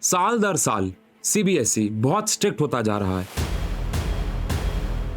साल दर साल सीबीएसई बहुत स्ट्रिक्ट होता जा रहा है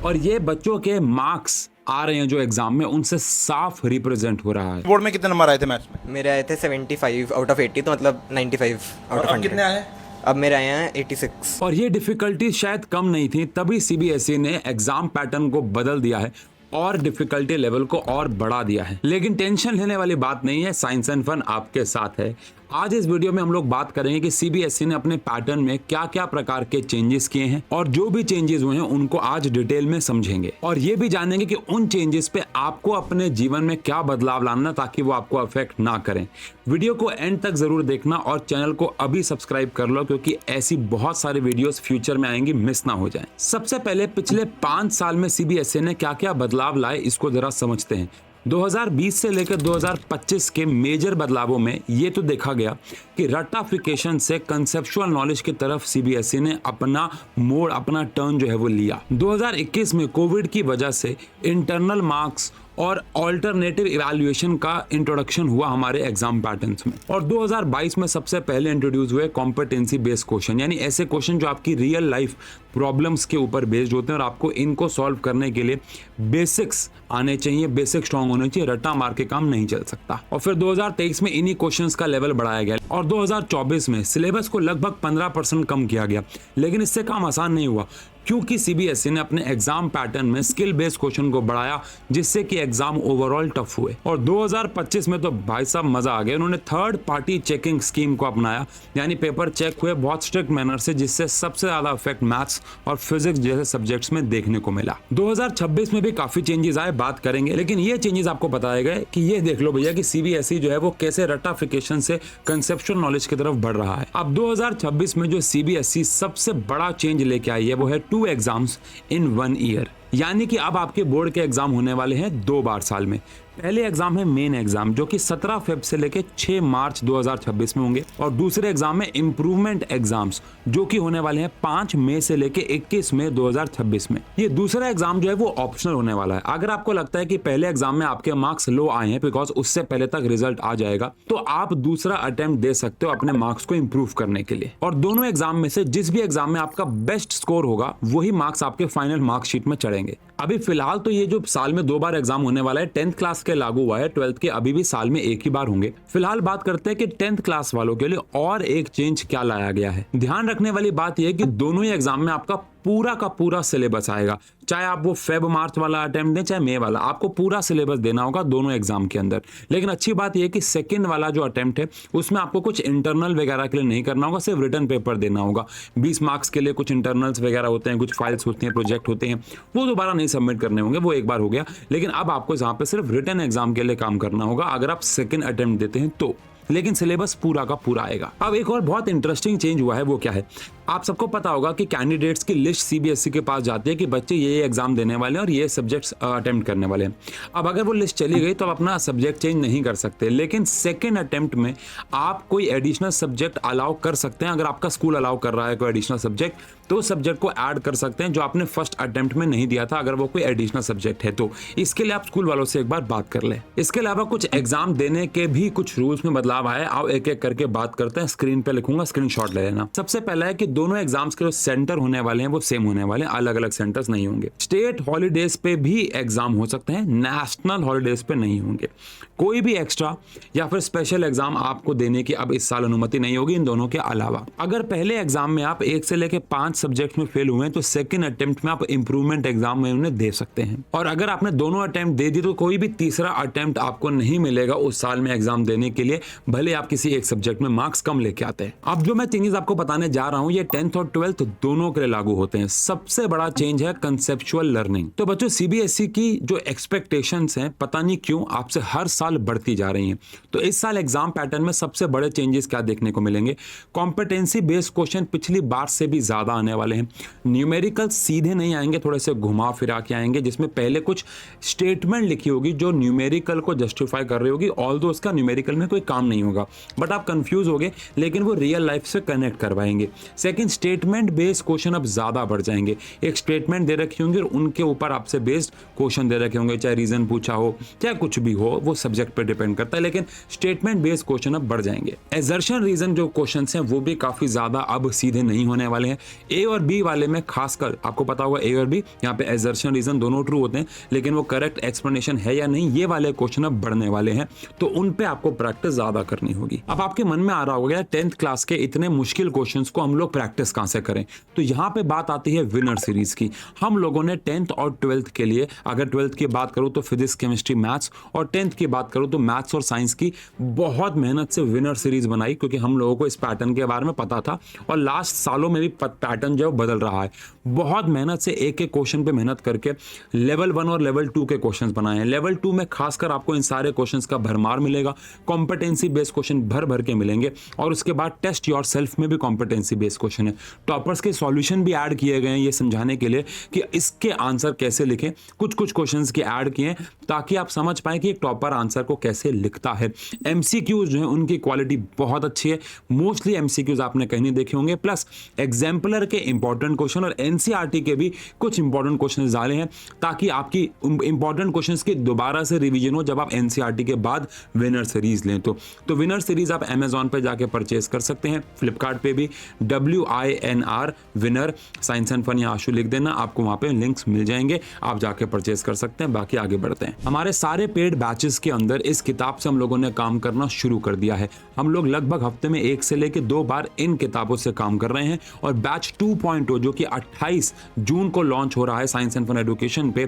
और ये बच्चों के मार्क्स आ रहे हैं जो एग्जाम में उनसे साफ रिप्रेजेंट हो रहा है। बोर्ड में कितने नंबर आए थे मैथ्स में? मेरे आए थे 75 आउट ऑफ 80, तो मतलब 95 आउट ऑफ 100। कितने आए? अब मेरे आए हैं 86। और ये डिफिकल्टी शायद कम नहीं थी, तभी सीबीएसई ने एग्जाम पैटर्न को बदल दिया है और डिफिकल्टी लेवल को और बढ़ा दिया है। लेकिन टेंशन लेने वाली बात नहीं है, साइंस एंड फन आपके साथ है। आज इस वीडियो में हम लोग बात करेंगे कि सीबीएसई ने अपने पैटर्न में क्या क्या प्रकार के चेंजेस किए हैं और जो भी चेंजेस हुए हैं उनको आज डिटेल में समझेंगे और ये भी जानेंगे कि उन चेंजेस पे आपको अपने जीवन में क्या बदलाव लाना ताकि वो आपको अफेक्ट ना करें। वीडियो को एंड तक जरूर देखना और चैनल को अभी सब्सक्राइब कर लो क्योंकि ऐसी बहुत सारी वीडियोस फ्यूचर में आएंगी, मिस ना हो जाए। सबसे पहले पिछले 5 साल में सीबीएसई ने क्या क्या बदलाव लाए इसको जरा समझते हैं। 2020 से लेकर 2025 के मेजर बदलावों में ये तो देखा गया कि रट्टाफिकेशन से कंसेप्चुअल नॉलेज की तरफ सीबीएसई ने अपना मोड़, अपना टर्न जो है वो लिया। 2021 में कोविड की वजह से इंटरनल मार्क्स और ऑल्टरनेटिव इवैल्यूएशन का इंट्रोडक्शन हुआ हमारे एग्जाम पैटर्न्स में। और 2022 में सबसे पहले इंट्रोड्यूस हुए कॉम्पिटेंसी बेस्ड क्वेश्चन, यानी ऐसे क्वेश्चन जो आपकी रियल लाइफ प्रॉब्लम्स के ऊपर बेस्ड होते हैं और आपको इनको सॉल्व करने के लिए बेसिक्स आने चाहिए, बेसिक स्ट्रॉन्ग होने चाहिए, रट्टा मार के काम नहीं चल सकता। और फिर 2023 में इन्हीं क्वेश्चंस का लेवल बढ़ाया गया और 2024 में सिलेबस को लगभग 15% कम किया गया। लेकिन इससे काम आसान नहीं हुआ क्योंकि सीबीएसई ने अपने एग्जाम पैटर्न में स्किल बेस्ड क्वेश्चन को बढ़ाया जिससे कि एग्जाम ओवरऑल टफ हुए। और 2025 में तो भाई साहब मजा आ गया, उन्होंने थर्ड पार्टी चेकिंग स्कीम को अपनाया, यानी पेपर चेक हुए बहुत स्ट्रिक्ट मैनर से जिससे सबसे ज्यादा इफेक्ट मैथ्स और फिजिक्स जैसे सब्जेक्ट्स में देखने को मिला। 2026 में भी काफी चेंजेस आए, बात करेंगे, लेकिन ये चेंजेस आपको बताए गए कि ये देख लो भैया कि सीबीएसई जो है वो कैसे रट्टाफिकेशन से कंसेप्चुअल नॉलेज की तरफ बढ़ रहा है। अब 2026 में जो सीबीएसई सबसे बड़ा चेंज लेके आई है वो है 2 एग्जाम्स इन 1 ईयर, यानी कि अब आपके बोर्ड के एग्जाम होने वाले हैं 2 बार साल में। पहले एग्जाम है मेन एग्जाम जो कि 17 फेब से लेके 6 मार्च 2026 में होंगे और दूसरे एग्जाम में इंप्रूवमेंट एग्जाम्स जो कि होने वाले हैं 5 मई से लेके 21 मई 2026 में। ये दूसरा एग्जाम जो है वो ऑप्शनल होने वाला है। अगर आपको लगता है कि पहले एग्जाम में आपके मार्क्स लो आए हैं बिकॉज उससे पहले तक रिजल्ट आ जाएगा तो आप दूसरा अटेम्प्ट दे सकते हो अपने मार्क्स को इंप्रूव करने के लिए। और दोनों एग्जाम में से जिस भी एग्जाम में आपका बेस्ट स्कोर होगा वही मार्क्स आपके फाइनल मार्कशीट में चढ़ेंगे। अभी फिलहाल तो ये जो साल में 2 बार एग्जाम होने वाला है 10th क्लास के लागू हुआ है, 12th के अभी भी साल में 1 ही बार होंगे। फिलहाल बात करते हैं कि 10th क्लास वालों के लिए और एक चेंज क्या लाया गया है। ध्यान रखने वाली बात यह है कि दोनों ही एग्जाम में आपका पूरा का पूरा सिलेबस आएगा, चाहे आप वो फेब मार्च वाला अटेम्प्ट दें चाहे मई वाला, आपको पूरा सिलेबस देना होगा दोनों एग्जाम के अंदर। लेकिन अच्छी बात यह है कि सेकंड वाला जो अटेम्प्ट है उसमें आपको कुछ इंटरनल वगैरह के लिए नहीं करना होगा, सिर्फ रिटर्न पेपर देना होगा। 20 मार्क्स के लिए कुछ इंटरनल्स वगैरह होते हैं, कुछ फाइल्स होती हैं, प्रोजेक्ट होते हैं, वो दोबारा नहीं सबमिट करने होंगे, वो एक बार हो गया। लेकिन अब आपको यहाँ पे सिर्फ रिटर्न एग्जाम के लिए काम करना होगा अगर आप सेकंड अटेम्प्ट देते हैं तो, लेकिन सिलेबस पूरा का पूरा आएगा। अब एक और बहुत इंटरेस्टिंग चेंज हुआ है, वो क्या है? आप सबको पता होगा कि कैंडिडेट्स की लिस्ट सीबीएसई के पास जाती है कि बच्चे ये एग्जाम देने वाले हैं और ये सब्जेक्ट्स अटेम्प्ट करने वाले हैं। अब अगर वो लिस्ट चली गई तो आप अपना सब्जेक्ट चेंज नहीं कर सकते, लेकिन सेकंड अटेम्प्ट में आप कोई एडिशनल सब्जेक्ट अलाउ कर सकते हैं। अगर आपका स्कूल अलाउ कर रहा है कोई एडिशनल सब्जेक्ट तो उस सब्जेक्ट को ऐड कर सकते हैं जो आपने फर्स्ट अटेम्प्ट में नहीं दिया था, अगर वो कोई एडिशनल सब्जेक्ट है तो। इसके लिए आप स्कूल वालों से एक बार बात कर लें। इसके अलावा कुछ एग्जाम देने के भी कुछ रूल्स में बदलाव आए, आओ एक एक करके बात करते हैं। स्क्रीन पे लिखूंगा, स्क्रीनशॉट ले लेना। सबसे पहला है कि दोनों एग्जाम्स के जो सेंटर होने वाले हैं वो सेम होने वाले हैं, अलग अलग सेंटर्स नहीं होंगे। स्टेट हॉलीडेज पे भी एग्जाम हो सकते हैं, नेशनल हॉलीडेज पे नहीं होंगे। कोई भी एक्स्ट्रा या फिर स्पेशल एग्जाम आपको देने की अब इस साल अनुमति नहीं होगी इन दोनों के अलावा। अगर पहले एग्जाम में आप 1 से लेकर 5 सब्जेक्ट में फेल हुए हैं तो सेकंड अटेम्प्ट में आप इंप्रूवमेंट एग्जाम में उन्हें दे सकते हैं। और अगर आपने दोनों अटेम्प्ट दे दी तो कोई भी तीसरा अटेम्प्ट आपको नहीं मिलेगा उस साल में एग्जाम देने के लिए, भले आप किसी एक सब्जेक्ट में मार्क्स कम लेके आते हैं। अब जो मैं चेंजेस आपको बताने जा रहा हूं ये 10th और 12th दोनों के लिए लागू होते हैं। सबसे बड़ा चेंज है कंसेप्चुअल लर्निंग। तो बच्चों सीबीएसई की जो एक्सपेक्टेशंस हैं पता नहीं क्यों आपसे हर साल बढ़ती जा रही हैं। तो इस साल एग्जाम पैटर्न में सबसे बड़े चेंजेस क्या देखने को मिलेंगे? कॉम्पिटेंसी बेस्ड क्वेश्चन पिछली बार से भी ज्यादा आने वाले हैं। न्यूमेरिकल सीधे नहीं आएंगे, थोड़े से घुमा फिरा के आएंगे जिसमें पहले कुछ स्टेटमेंट लिखी होगी जो न्यूमेरिकल को जस्टिफाई कर रही होगी, ऑल्दो उसका न्यूमेरिकल में कोई काम नहीं होगा, बट आप कंफ्यूज होगे लेकिन वो रियल लाइफ से कनेक्ट करवाएंगे। सेकंड लेकिन स्टेटमेंट बेस्ड क्वेश्चन अब ज्यादा बढ़ जाएंगे। एक स्टेटमेंट दे रखी होंगी और उनके ऊपर आपसे बेस्ड क्वेश्चन दे रखे होंगे, चाहे रीजन पूछा हो चाहे कुछ भी हो, वो सब्जेक्ट पर डिपेंड करता है, लेकिन स्टेटमेंट बेस्ड क्वेश्चन अब बढ़ जाएंगे। एजर्शन रीजन जो क्वेश्चन हैं वो भी काफी ज्यादा अब सीधे नहीं होने वाले हैं। ए और बी वाले में खासकर आपको पता होगा, ए और बी यहाँ पे एजर्शन रीजन दोनों ट्रू होते हैं, लेकिन वो करेक्ट एक्सप्लेनेशन है या नहीं, ये वाले क्वेश्चन अब बढ़ने वाले हैं, तो उन पे आपको प्रैक्टिस ज्यादा करनी होगी। अब आपके मन में आ रहा होगा 10th क्लास के इतने मुश्किल क्वेश्चंस को हम लोग प्रैक्टिस कहां से करें, तो यहाँ पे बात आती है विनर सीरीज की। हम लोगों ने 10th और 12th के लिए, अगर 12th की बात करूं तो फिजिक्स, केमिस्ट्री, मैथ्स, और 10th की बात करूं तो मैथ्स और साइंस की बहुत मेहनत से विनर सीरीज बनाई, क्योंकि हम लोगों को इस पैटर्न के बारे में पता था और लास्ट सालों में भी पैटर्न जो बदल रहा है। बहुत मेहनत से एक एक क्वेश्चन पे मेहनत करके लेवल 1 और लेवल 2 के क्वेश्चंस बनाए हैं। लेवल 2 में खासकर आपको इन सारे क्वेश्चंस का भरमार मिलेगा, कॉम्पिटेंसी बेस्ड क्वेश्चन भर भर के मिलेंगे, और उसके बाद टेस्ट योर सेल्फ में भी कॉम्पिटेंसी बेस्ड क्वेश्चन है। टॉपर्स के सॉल्यूशन भी ऐड किए गए हैं ये समझाने के लिए कि इसके आंसर कैसे लिखें। कुछ कुछ क्वेश्चंस के ऐड किए हैं ताकि आप समझ पाए कि एक टॉपर आंसर को कैसे लिखता है। एमसीक्यूज जो है उनकी क्वालिटी बहुत अच्छी है, मोस्टली एमसीक्यूज आपने कहीं नहीं देखे होंगे, प्लस एग्जाम्पलर के इंपॉर्टेंट क्वेश्चन और एनसीईआरटी के भी कुछ इंपॉर्टेंट क्वेश्चन डाले हैं, ताकि आपकी इंपॉर्टेंट क्वेश्चंस की दोबारा से रिवीजन हो जब आप एनसीईआरटी के बाद विनर सीरीज लें। तो विनर सीरीज आप अमेजॉन पे जाके परचेज कर सकते हैं, फ्लिपकार्ट पे भी WINR winner science and fun या आशु लिख देना, आपको वहां पे लिंक्स मिल जाएंगे, आप जाके परचेज कर सकते हैं। बाकी आगे बढ़ते हैं। हमारे सारे पेड बैचेस के अंदर इस किताब से हम लोगों ने काम करना शुरू कर दिया है। हम लोग लगभग हफ्ते में 1 से लेकर 2 बार इन किताबों से काम कर रहे हैं, और बैच 2.0 जो कि 28 जून को लॉन्च हो रहा है साइंस एंड फन एजुकेशन पे,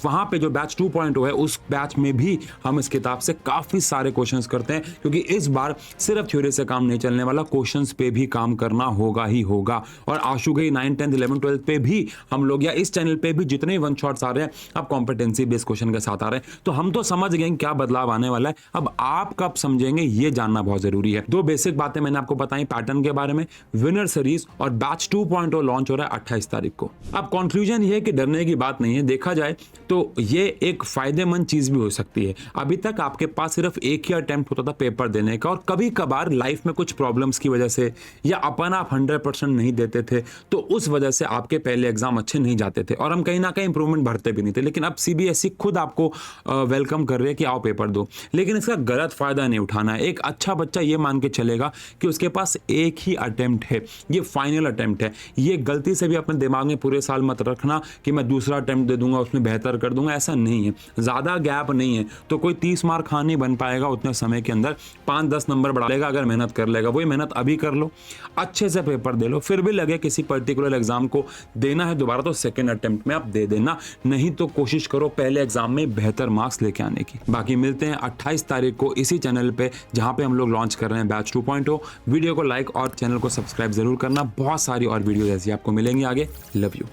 वहां पे जो बैच 2.0 है उस बैच में भी हम इस किताब से काफी सारे क्वेश्चंस करते हैं, क्योंकि इस बार सिर्फ थ्योरी से काम नहीं चलने वाला, क्वेश्चंस पे भी काम करना होगा ही होगा। और आशु गई 9, 10, 11, 12 पे भी हम लोग, या इस चैनल पे भी जितने वन शॉट्स आ रहे हैं अब कॉम्पिटेंसी बेस्ड क्वेश्चन के साथ आ रहे हैं। तो हम तो समझ गए क्या बदलाव आने वाला है, अब आप कब समझेंगे ये जानना बहुत जरूरी है। 2 बेसिक बातें मैंने आपको बताई पैटर्न के बारे में, विनर सीरीज और बैच 2.0 लॉन्च हो रहा है 28 तारीख को। अब कंक्लूजन ये है कि डरने की बात नहीं है, देखा जाए तो ये एक फायदेमंद चीज भी हो सकती है। अभी तक आपके पास सिर्फ एक ही अटेम्प्ट होता था पेपर देने का, और कभी कभार लाइफ में कुछ प्रॉब्लम्स की वजह से या अपन आप 100% नहीं देते थे, तो उस वजह से आपके पहले एग्जाम अच्छे नहीं जाते थे और हम कहीं ना कहीं इंप्रूवमेंट भरते भी नहीं थे। लेकिन अब सीबीएसई खुद आपको वेलकम कर रही है कि आओ पेपर दो, लेकिन इसका गलत फायदा नहीं उठाना है। एक अच्छा बच्चा ये मान के चलेगा कि उसके पास एक ही अटेम्प्ट है, ये फाइनल अटेम्प्ट है। ये गलती से भी अपने दिमाग में पूरे साल मत रखना कि मैं दूसरा अटेम्प्ट दे दूंगा उसमें बेहतर कर दूंगा, ऐसा नहीं है। ज्यादा गैप नहीं है तो कोई 30 मार्क हाँ नहीं बन पाएगा उतने समय के अंदर, 5-10 नंबर बढ़ा लेगा अगर मेहनत कर लेगा। वही मेहनत अभी कर लो, अच्छे से पेपर दे लो, फिर भी लगे किसी पर्टिकुलर एग्जाम को देना है दोबारा तो सेकेंड अटेम्प्ट में आप दे देना, नहीं तो कोशिश करो पहले एग्जाम में बेहतर मार्क्स लेके आने की। बाकी मिलते हैं 28 तारीख को इसी चैनल पे जहां पे हम लोग लॉन्च कर रहे हैं बैच 2.0। वीडियो को लाइक और चैनल को सब्सक्राइब जरूर करना, बहुत सारी और वीडियो ऐसी आपको मिलेंगी आगे। Love you.